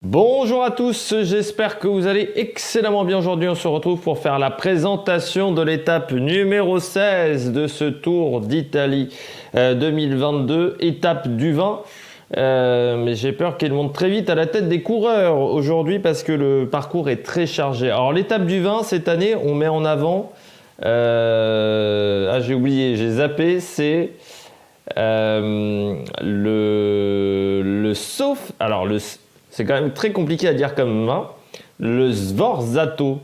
Bonjour à tous, j'espère que vous allez excellemment bien. Aujourd'hui, on se retrouve pour faire la présentation de l'étape numéro 16 de ce Tour d'Italie 2022, étape du vin. Mais j'ai peur qu'elle monte très vite à la tête des coureurs aujourd'hui parce que le parcours est très chargé. Alors l'étape du vin, cette année, on met en avant... j'ai oublié, j'ai zappé, c'est... c'est quand même très compliqué à dire comme vin, le Sforzato,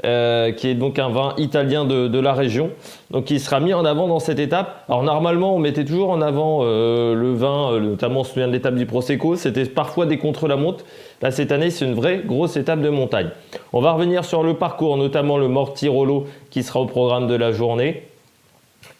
qui est donc un vin italien de la région, donc qui sera mis en avant dans cette étape. Alors normalement, on mettait toujours en avant le vin, notamment on se souvient de l'étape du Prosecco, c'était parfois des contre-la-montre. Là, cette année, c'est une vraie grosse étape de montagne. On va revenir sur le parcours, notamment le Mortirolo, qui sera au programme de la journée.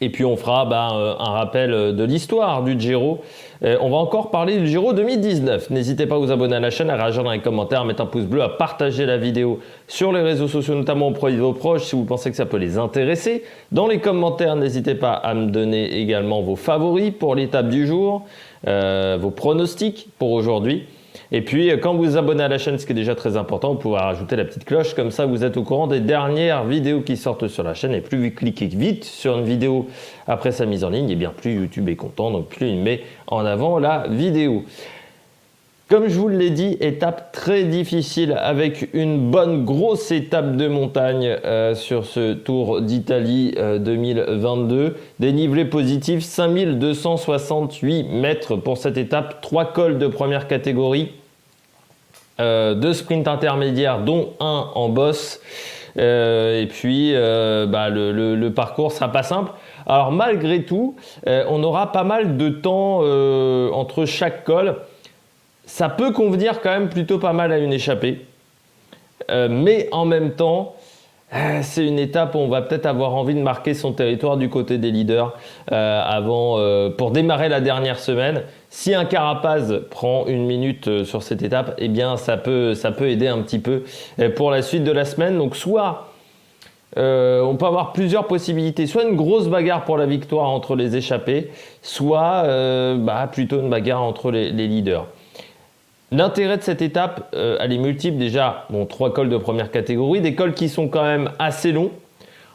Et puis on fera un rappel de l'histoire du Giro. On va encore parler du Giro 2019. N'hésitez pas à vous abonner à la chaîne, à réagir dans les commentaires, à mettre un pouce bleu, à partager la vidéo sur les réseaux sociaux, notamment auprès de vos proches si vous pensez que ça peut les intéresser. Dans les commentaires, n'hésitez pas à me donner également vos favoris pour l'étape du jour, vos pronostics pour aujourd'hui. Et puis, quand vous vous abonnez à la chaîne, ce qui est déjà très important, vous pouvez rajouter la petite cloche. Comme ça, vous êtes au courant des dernières vidéos qui sortent sur la chaîne. Et plus vous cliquez vite sur une vidéo après sa mise en ligne, et bien plus YouTube est content, donc plus il met en avant la vidéo. Comme je vous l'ai dit, étape très difficile avec une bonne grosse étape de montagne sur ce Tour d'Italie 2022. Dénivelé positif, 5268 mètres pour cette étape. 3 cols de première catégorie, 2 sprints intermédiaires dont un en bosse. Et puis le parcours sera pas simple. Alors malgré tout, on aura pas mal de temps entre chaque col. Ça peut convenir quand même plutôt pas mal à une échappée. Mais en même temps, c'est une étape où on va peut-être avoir envie de marquer son territoire du côté des leaders pour démarrer la dernière semaine. Si un Carapaz prend une minute sur cette étape, eh bien ça peut aider un petit peu pour la suite de la semaine. Donc soit on peut avoir plusieurs possibilités, soit une grosse bagarre pour la victoire entre les échappés, soit plutôt une bagarre entre les leaders. L'intérêt de cette étape, elle est multiple. Déjà, 3 cols de première catégorie, des cols qui sont quand même assez longs.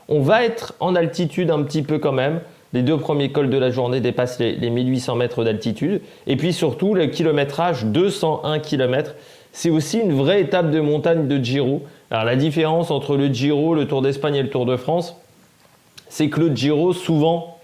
On va être en altitude un petit peu quand même. Les 2 premiers cols de la journée dépassent les 1800 mètres d'altitude. Et puis surtout, le kilométrage, 201 km. C'est aussi une vraie étape de montagne de Giro. Alors la différence entre le Giro, le Tour d'Espagne et le Tour de France, c'est que le Giro, souvent...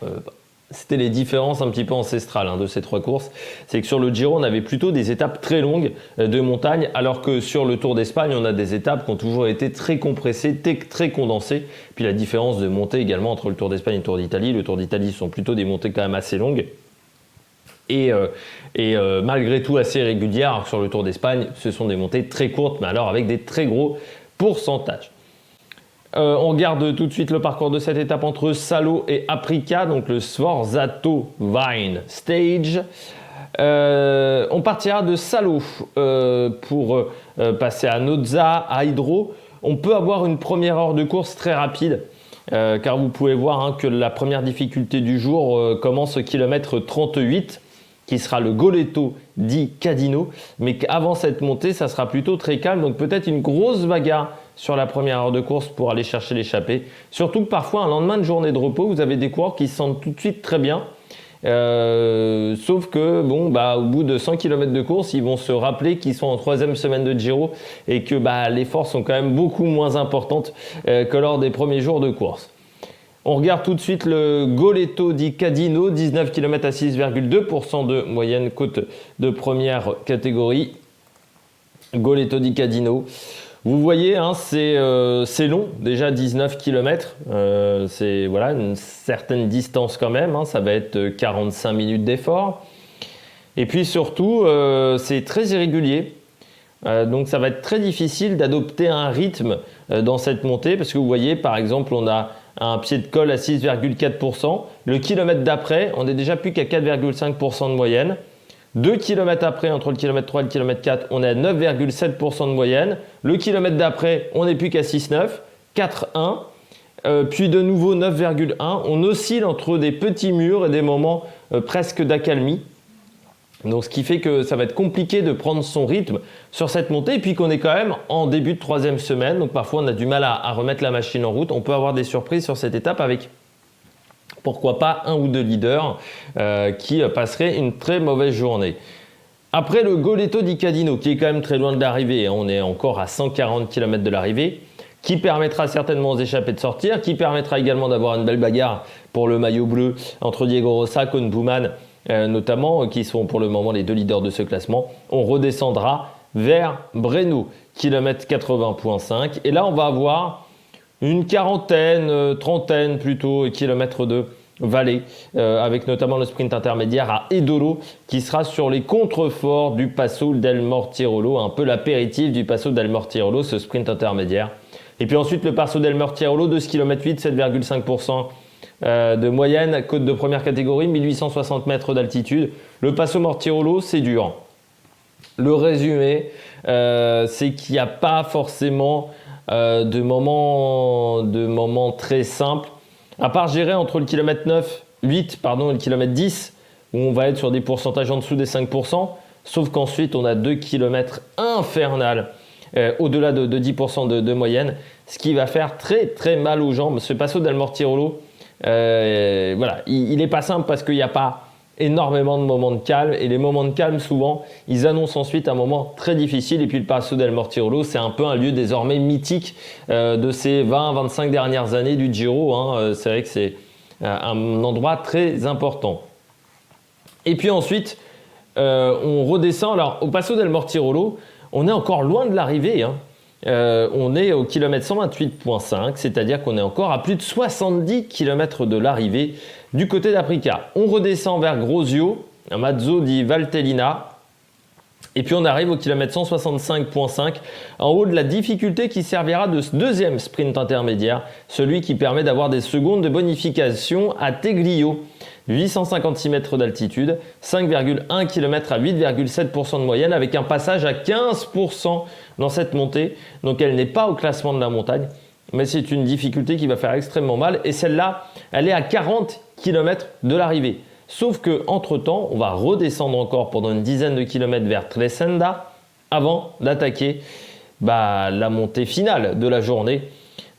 c'était les différences un petit peu ancestrales de ces 3 courses. C'est que sur le Giro, on avait plutôt des étapes très longues de montagne, alors que sur le Tour d'Espagne, on a des étapes qui ont toujours été très compressées, très condensées. Puis la différence de montée également entre le Tour d'Espagne et le Tour d'Italie. Le Tour d'Italie sont plutôt des montées quand même assez longues. Et malgré tout assez régulières. Alors que sur le Tour d'Espagne, ce sont des montées très courtes, mais alors avec des très gros pourcentages. On regarde tout de suite le parcours de cette étape entre Salo et Aprica, donc le Sforzato Vine Stage. On partira de Salo pour passer à Nozza, à Hydro. On peut avoir une première heure de course très rapide, car vous pouvez voir que la première difficulté du jour commence au kilomètre 38, qui sera le Goletto di Cadino, mais qu'avant cette montée, ça sera plutôt très calme, donc peut-être une grosse bagarre sur la première heure de course pour aller chercher l'échappée. Surtout que parfois, un lendemain de journée de repos, vous avez des coureurs qui se sentent tout de suite très bien. Sauf que, au bout de 100 km de course, ils vont se rappeler qu'ils sont en 3e semaine de Giro et que les forces sont quand même beaucoup moins importantes que lors des premiers jours de course. On regarde tout de suite le Goletto di Cadino, 19 km à 6,2% de moyenne côte de première catégorie. Goletto di Cadino. Vous voyez, c'est long, déjà 19 km, c'est une certaine distance quand même, ça va être 45 minutes d'effort. Et puis surtout, c'est très irrégulier, donc ça va être très difficile d'adopter un rythme dans cette montée, parce que vous voyez, par exemple, on a un pied de col à 6,4%, le kilomètre d'après, on n'est déjà plus qu'à 4,5% de moyenne. 2 km après, entre le kilomètre 3 et le kilomètre 4, on est à 9,7% de moyenne. Le kilomètre d'après, on n'est plus qu'à 6,9, 4,1. Puis de nouveau 9,1. On oscille entre des petits murs et des moments presque d'accalmie. Donc ce qui fait que ça va être compliqué de prendre son rythme sur cette montée et puis qu'on est quand même en début de 3e semaine. Donc parfois on a du mal à remettre la machine en route. On peut avoir des surprises sur cette étape avec pourquoi pas un ou deux leaders qui passeraient une très mauvaise journée. Après le Goletto di Cadino qui est quand même très loin de l'arrivée, on est encore à 140 km de l'arrivée, qui permettra certainement aux échappés de sortir, qui permettra également d'avoir une belle bagarre pour le maillot bleu entre Diego Rosa, Koen Bouman notamment, qui sont pour le moment les deux leaders de ce classement. On redescendra vers Breno, kilomètre 80.5. Et là, on va avoir une quarantaine, trentaine plutôt, kilomètres de vallée, avec notamment le sprint intermédiaire à Edolo, qui sera sur les contreforts du Passo del Mortirolo, un peu l'apéritif du Passo del Mortirolo, ce sprint intermédiaire. Et puis ensuite, le Passo del Mortirolo, 2 km 8, 7,5%. De moyenne, côte de première catégorie, 1860 mètres d'altitude. Le Passo Mortirolo, c'est dur. Le résumé, c'est qu'il n'y a pas forcément de moments très simples. À part gérer entre le kilomètre 8 et le kilomètre 10, où on va être sur des pourcentages en dessous des 5%, sauf qu'ensuite on a 2 km infernales, au-delà de 10% de moyenne, ce qui va faire très très mal aux jambes. Ce Passo del Mortirolo, voilà, il n'est pas simple parce qu'il n'y a pas énormément de moments de calme et les moments de calme souvent ils annoncent ensuite un moment très difficile. Et puis le Passo del Mortirolo, c'est un peu un lieu désormais mythique de ces 20-25 dernières années du Giro, hein. C'est vrai que c'est un endroit très important. Et puis ensuite on redescend. Alors au Passo del Mortirolo, on est encore loin de l'arrivée, hein. On est au kilomètre 128.5, c'est-à-dire qu'on est encore à plus de 70 km de l'arrivée du côté d'Aprica. On redescend vers Grosio, Mazzo di Valtellina, et puis on arrive au kilomètre 165.5, en haut de la difficulté qui servira de ce deuxième sprint intermédiaire, celui qui permet d'avoir des secondes de bonification à Teglio. 856 mètres d'altitude, 5,1 km à 8,7% de moyenne, avec un passage à 15% dans cette montée. Donc elle n'est pas au classement de la montagne, mais c'est une difficulté qui va faire extrêmement mal. Et celle-là, elle est à 40 km de l'arrivée. Sauf qu'entre-temps, on va redescendre encore pendant une dizaine de kilomètres vers Tresenda avant d'attaquer la montée finale de la journée.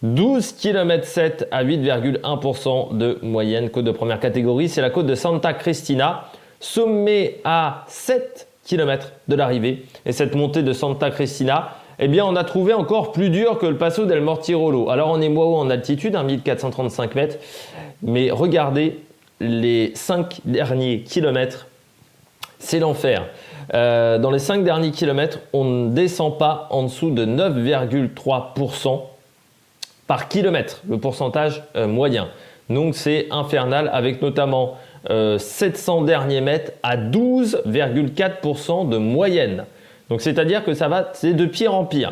12 km 7 à 8,1% de moyenne, côte de première catégorie, c'est la côte de Santa Cristina, sommet à 7 km de l'arrivée. Et cette montée de Santa Cristina, eh bien on a trouvé encore plus dur que le Passo del Mortirolo. Alors on est moins haut en altitude, 1435 mètres, mais regardez les 5 derniers kilomètres, c'est l'enfer. Dans les 5 derniers kilomètres, on ne descend pas en dessous de 9,3% par kilomètre, le pourcentage moyen. Donc c'est infernal, avec notamment 700 derniers mètres à 12,4% de moyenne. Donc c'est-à-dire que c'est de pire en pire.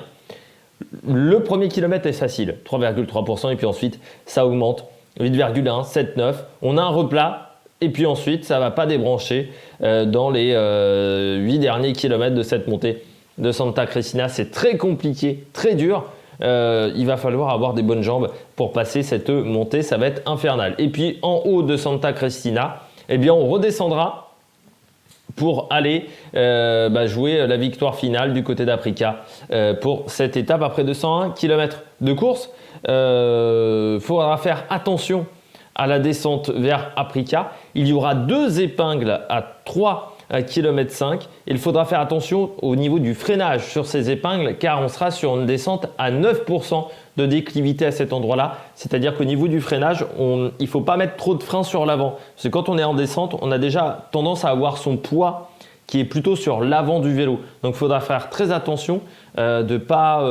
Le premier kilomètre est facile, 3,3%, et puis ensuite ça augmente, 8,1, 7,9. On a un replat, et puis ensuite ça ne va pas débrancher dans les 8 derniers kilomètres de cette montée de Santa Cristina. C'est très compliqué, très dur. Il va falloir avoir des bonnes jambes pour passer cette montée, ça va être infernal. Et puis en haut de Santa Cristina, eh bien on redescendra pour aller jouer la victoire finale du côté d'Aprica pour cette étape après 201 km de course. Il faudra faire attention à la descente vers Aprica. Il y aura 2 épingles à 3 km 5. Il faudra faire attention au niveau du freinage sur ces épingles, car on sera sur une descente à 9% de déclivité à cet endroit-là. C'est-à-dire qu'au niveau du freinage, il ne faut pas mettre trop de frein sur l'avant. Parce que quand on est en descente, on a déjà tendance à avoir son poids qui est plutôt sur l'avant du vélo. Donc il faudra faire très attention de ne pas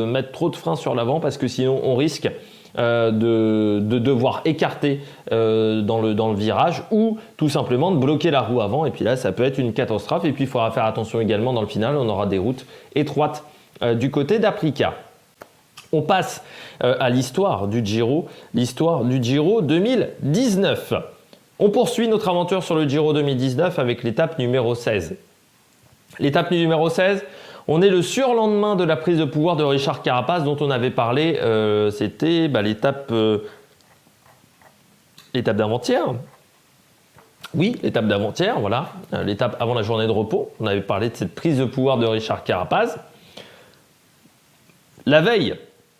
mettre trop de frein sur l'avant, parce que sinon on risque de devoir écarter dans le virage, ou tout simplement de bloquer la roue avant, et puis là ça peut être une catastrophe. Et puis il faudra faire attention également dans le final, on aura des routes étroites du côté d'Aprica. On passe à l'histoire du Giro 2019. On poursuit notre aventure sur le Giro 2019 avec l'étape numéro 16. L'étape numéro 16, on est le surlendemain de la prise de pouvoir de Richard Carapaz dont on avait parlé. C'était l'étape d'avant-hier. Oui, l'étape d'avant-hier, voilà, l'étape avant la journée de repos. On avait parlé de cette prise de pouvoir de Richard Carapaz. La veille,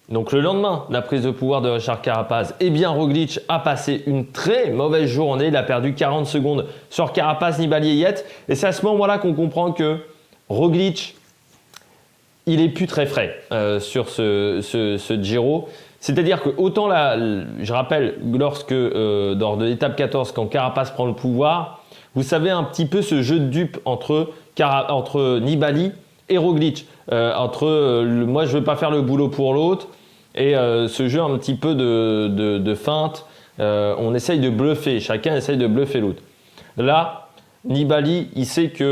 donc le lendemain de la prise de pouvoir de Richard Carapaz, eh bien Roglic a passé une très mauvaise journée. Il a perdu 40 secondes sur Carapaz, Nibali et Yates. Et c'est à ce moment-là qu'on comprend que Roglic, il est plus très frais sur ce Giro. C'est-à-dire que autant je rappelle, lorsque lors de l'étape 14, quand Carapaz prend le pouvoir, vous savez un petit peu ce jeu de dupes entre Nibali et Roglic. Moi je ne veux pas faire le boulot pour l'autre et ce jeu un petit peu de feinte, on essaye de bluffer, chacun essaye de bluffer l'autre. Là, Nibali, il sait qu'il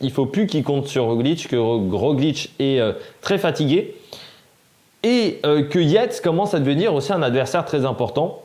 ne faut plus qu'il compte sur Roglic, que Roglic est très fatigué. Et que Yates commence à devenir aussi un adversaire très important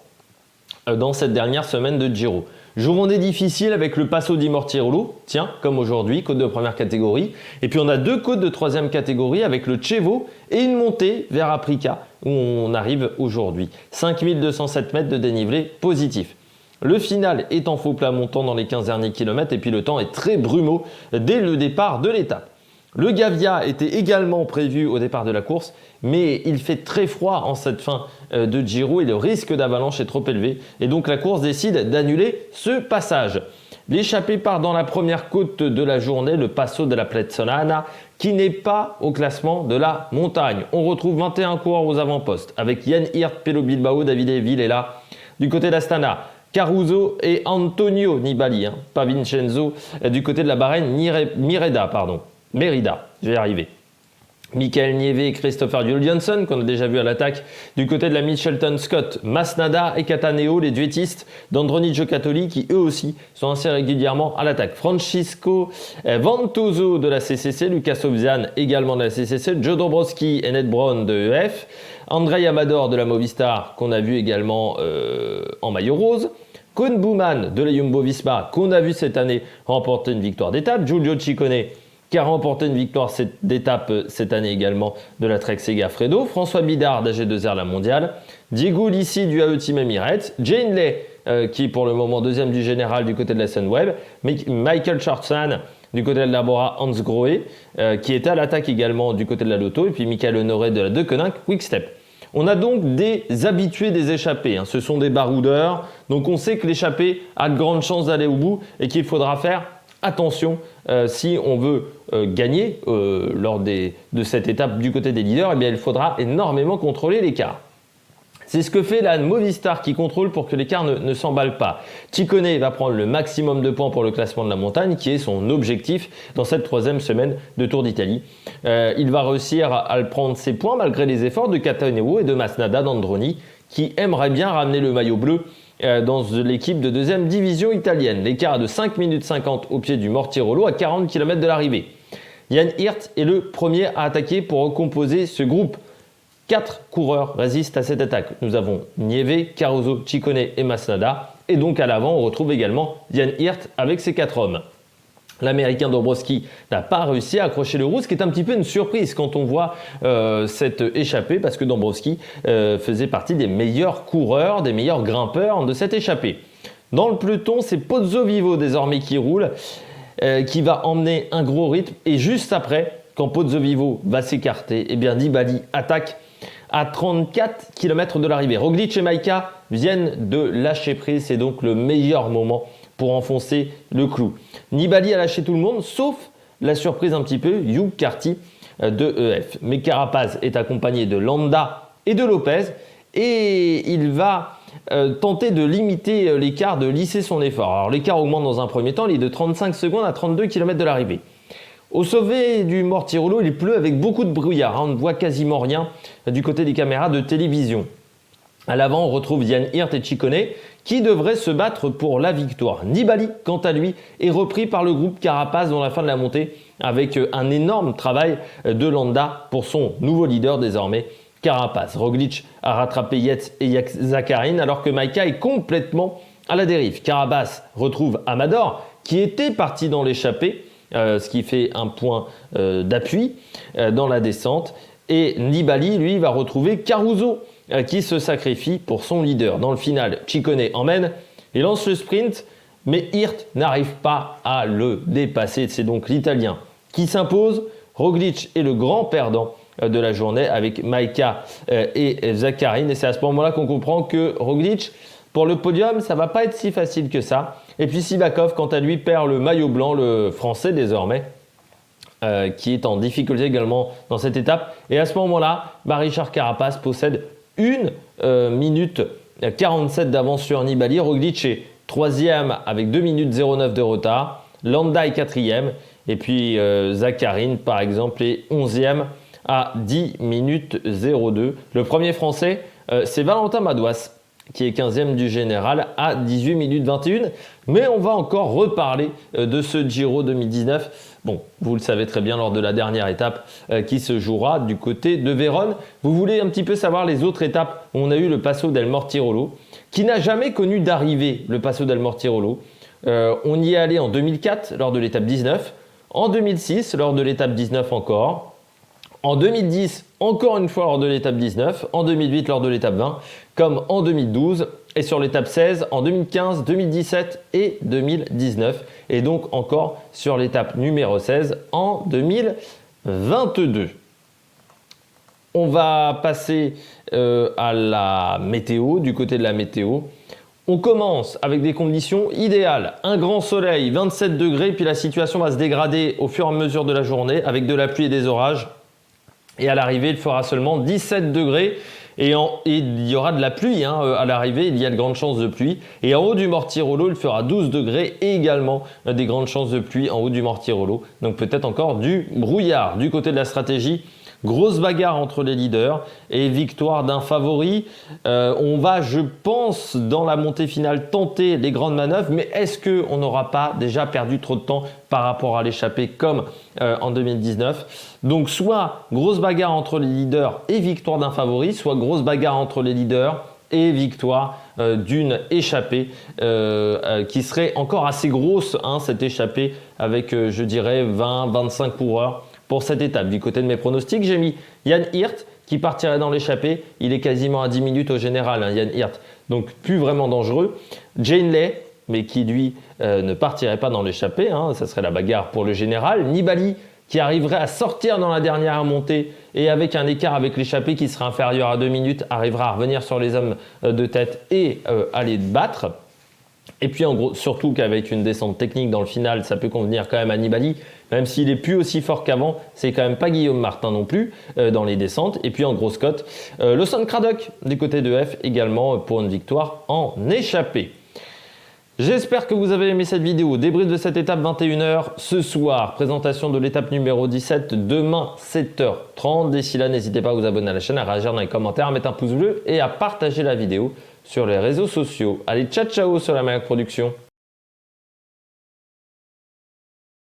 dans cette dernière semaine de Giro. Journée difficile avec le Passo di Mortirolo, tiens, comme aujourd'hui, côte de première catégorie. Et puis on a 2 côtes de troisième catégorie avec le Chievo et une montée vers Aprica où on arrive aujourd'hui. 5207 mètres de dénivelé positif. Le final est en faux plat montant dans les 15 derniers kilomètres et puis le temps est très brumeux dès le départ de l'étape. Le Gavia était également prévu au départ de la course, mais il fait très froid en cette fin de Giro et le risque d'avalanche est trop élevé. Et donc la course décide d'annuler ce passage. L'échappée part dans la première côte de la journée, le Passo della Pezzolana, qui n'est pas au classement de la montagne. On retrouve 21 coureurs aux avant-postes, avec Jan Hirt, Pello Bilbao, Davide Villela du côté d'Astana. Caruso et Antonio Nibali, pas Vincenzo, du côté de la Bahreïn Merida, je vais y arriver. Michael Nieve et Christopher Johansson, qu'on a déjà vu à l'attaque. Du côté de la Mitchelton Scott, Masnada et Cataneo, les duettistes d'Androni Giocattoli, qui eux aussi sont assez régulièrement à l'attaque. Francisco Ventoso de la CCC, Lucas Obzian également de la CCC, Joe Dombrowski et Ned Brown de EF, Andrei Amador de la Movistar, qu'on a vu également en maillot rose. Koen Bouman de la Jumbo-Visma, qu'on a vu cette année remporter une victoire d'étape. Giulio Ciccone, qui a remporté une victoire d'étape cette année également de la Trek Segafredo. François Bidard d'AG2R La Mondiale. Diego Ulissi du AE Team Emirates. Jane Lay, qui est pour le moment deuxième du général du côté de la Sunweb. Michael Schwartzman du côté de la Bora Hans Grohe, qui était à l'attaque également du côté de la Lotto. Et puis Michael Honoré de la De Koninck Quick-Step. On a donc des habitués des échappées, ce sont des baroudeurs, donc on sait que l'échappée a de grandes chances d'aller au bout et qu'il faudra faire attention si on veut gagner lors de cette étape du côté des leaders, eh bien il faudra énormément contrôler l'écart. C'est ce que fait la Movistar qui contrôle pour que l'écart ne s'emballe pas. Ciccone va prendre le maximum de points pour le classement de la montagne, qui est son objectif dans cette 3e semaine de Tour d'Italie. Il va réussir à prendre ses points malgré les efforts de Cataneo et de Masnada d'Androni, qui aimerait bien ramener le maillot bleu dans l'équipe de 2e division italienne. L'écart est de 5 minutes 50 au pied du Mortirolo à 40 km de l'arrivée. Jan Hirt est le premier à attaquer pour recomposer ce groupe. 4 coureurs résistent à cette attaque. Nous avons Nieve, Caruso, Ciccone et Masnada. Et donc à l'avant, on retrouve également Jan Hirt avec ses 4 hommes. L'Américain Dombrowski n'a pas réussi à accrocher le roue, ce qui est un petit peu une surprise quand on voit cette échappée, parce que Dombrowski faisait partie des meilleurs coureurs, des meilleurs grimpeurs de cette échappée. Dans le peloton, c'est Pozzo Vivo désormais qui roule, qui va emmener un gros rythme. Et juste après, quand Pozzo Vivo va s'écarter, eh bien Nibali attaque à 34 km de l'arrivée. Roglic et Maika viennent de lâcher prise, c'est donc le meilleur moment pour enfoncer le clou. Nibali a lâché tout le monde, sauf la surprise un petit peu, Hugh Carty de EF. Mais Carapaz est accompagné de Landa et de Lopez et il va tenter de limiter l'écart, de lisser son effort. Alors l'écart augmente dans un premier temps, il est de 35 secondes à 32 km de l'arrivée. Au sommet du Mortirolo, il pleut avec beaucoup de brouillard. On ne voit quasiment rien du côté des caméras de télévision. À l'avant, on retrouve Jan Hirt et Ciccone qui devraient se battre pour la victoire. Nibali, quant à lui, est repris par le groupe Carapaz dans la fin de la montée avec un énorme travail de Landa pour son nouveau leader désormais, Carapaz. Roglic a rattrapé Yates et Zakarin alors que Maika est complètement à la dérive. Carapaz retrouve Amador qui était parti dans l'échappée, ce qui fait un point d'appui dans la descente. Et Nibali, lui, va retrouver Caruso qui se sacrifie pour son leader. Dans le final, Ciccone emmène et lance le sprint mais Hirt n'arrive pas à le dépasser. C'est donc l'Italien qui s'impose. Roglic est le grand perdant de la journée avec Maika et Zakharine. Et c'est à ce moment-là qu'on comprend que Roglic, pour le podium, ça ne va pas être si facile que ça. Et puis Sivakov, quant à lui, perd le maillot blanc, le français désormais, qui est en difficulté également dans cette étape. Et à ce moment-là, Richard Carapaz possède 1 minute 47 d'avance sur Nibali. Roglic est 3e avec 2 minutes 09 de retard. Landa est 4e. Et puis Zakharine, par exemple, est 11e à 10 minutes 02. Le premier français, c'est Valentin Madouas, qui est 15e du général à 18 minutes 21. Mais on va encore reparler de ce Giro 2019. Bon, vous le savez très bien lors de la dernière étape qui se jouera du côté de Vérone. Vous voulez un petit peu savoir les autres étapes où on a eu le Passo del Mortirolo, qui n'a jamais connu d'arrivée, le Passo del Mortirolo. On y est allé en 2004 lors de l'étape 19, en 2006 lors de l'étape 19 encore, en 2010 encore une fois lors de l'étape 19, en 2008 lors de l'étape 20, comme en 2012 et sur l'étape 16 en 2015, 2017 et 2019 et donc encore sur l'étape numéro 16 en 2022. On va passer à la météo, du côté de la météo. On commence avec des conditions idéales, un grand soleil, 27 degrés, puis la situation va se dégrader au fur et à mesure de la journée avec de la pluie et des orages. Et à l'arrivée, il fera seulement 17 degrés et il y aura de la pluie à l'arrivée, il y a de grandes chances de pluie. Et en haut du Mortirolo, il fera 12 degrés et également des grandes chances de pluie en haut du Mortirolo. Donc peut-être encore du brouillard. Du côté de la stratégie, grosse bagarre entre les leaders et victoire d'un favori. On va, je pense, dans la montée finale, tenter les grandes manœuvres. Mais est-ce qu'on n'aura pas déjà perdu trop de temps par rapport à l'échappée comme en 2019? Donc soit grosse bagarre entre les leaders et victoire d'un favori, soit grosse bagarre entre les leaders et victoire d'une échappée qui serait encore assez grosse, cette échappée avec, je dirais, 20-25 coureurs pour cette étape. Du côté de mes pronostics, j'ai mis Jan Hirt qui partirait dans l'échappée. Il est quasiment à 10 minutes au général, Jan Hirt. Donc plus vraiment dangereux. Jane Lay, mais qui lui ne partirait pas dans l'échappée. Ça serait la bagarre pour le général. Nibali qui arriverait à sortir dans la dernière montée et avec un écart avec l'échappée qui sera inférieur à 2 minutes, arrivera à revenir sur les hommes de tête et à les battre. Et puis en gros, surtout qu'avec une descente technique dans le final, ça peut convenir quand même à Nibali, même s'il est plus aussi fort qu'avant, c'est quand même pas Guillaume Martin non plus dans les descentes. Et puis en grosse cote, Lawson Craddock du côté de F également pour une victoire en échappée. J'espère que vous avez aimé cette vidéo. Débrief de cette étape 21h ce soir. Présentation de l'étape numéro 17 demain 7h30. D'ici là, n'hésitez pas à vous abonner à la chaîne, à réagir dans les commentaires, à mettre un pouce bleu et à partager la vidéo sur les réseaux sociaux. Allez, ciao ciao sur la Maniac Production.